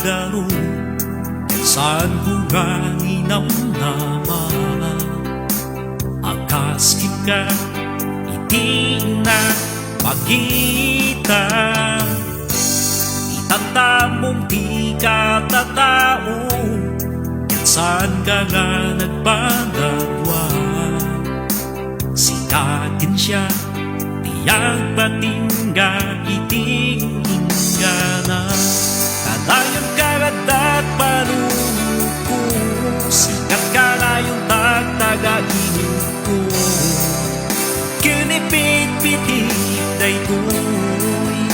naglaro, saan ko nga naman akas ka, hindi na makita. Itanda mong di ka tatao, saan ka nga nagpagagawa? Sikatin siya, tiyak patingga, itingga na. Kalayon ka at panunod ko, sikat ka na yung tagtagain ko. Kinipit-pitit day ko'y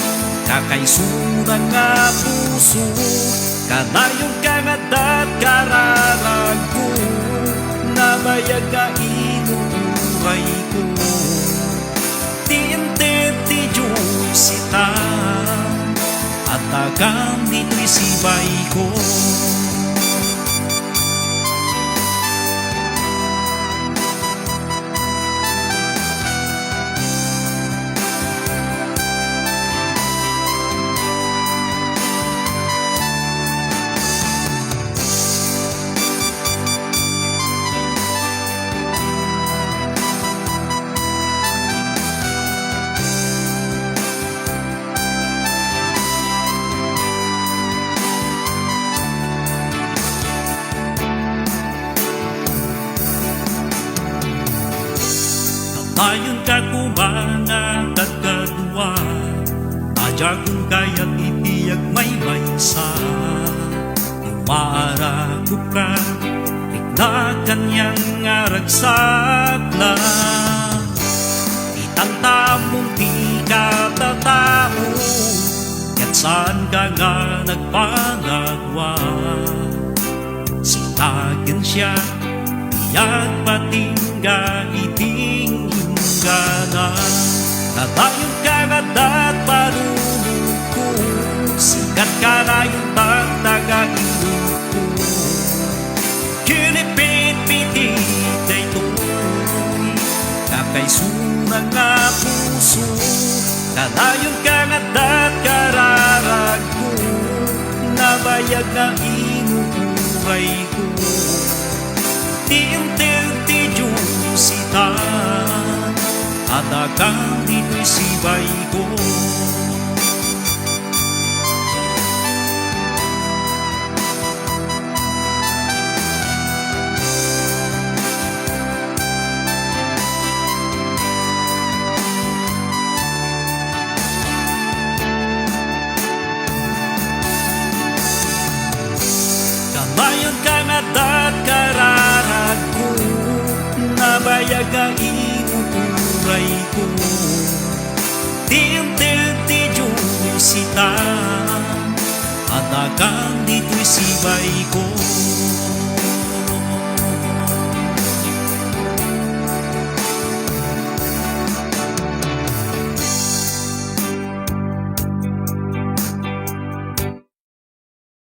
kakaisurang nga puso. Kalayon ka at kararag ko, nabayag ka inuuray ko. Tiintit ti Diyos ita, at agang dito'y sibay ko. Ayon ka kumangat at kadua, adya kung kaya't itiyag may maysa. Umaara ko ka, ikna kanyang aragsak na. Itanta mong di ka tatao, yan saan ka nga nagpanagwa. Sitagin siya, tiyak patingga, iting na. Natayon ka at panunod ko, sikat ka na yung pagtagainod ko. Kinipit-pitit ay to'y kakaisurang nga puso. Natayon ka at kararag ko, nabayag na inuuray ko. Tiintil ti Diyos ita, at agang dito'y sibay ko. Kamayon ka at kararag ko, nabayag ang inuuray ko. Tiintil ti Diyos ita, at agang dito'y sibay ko.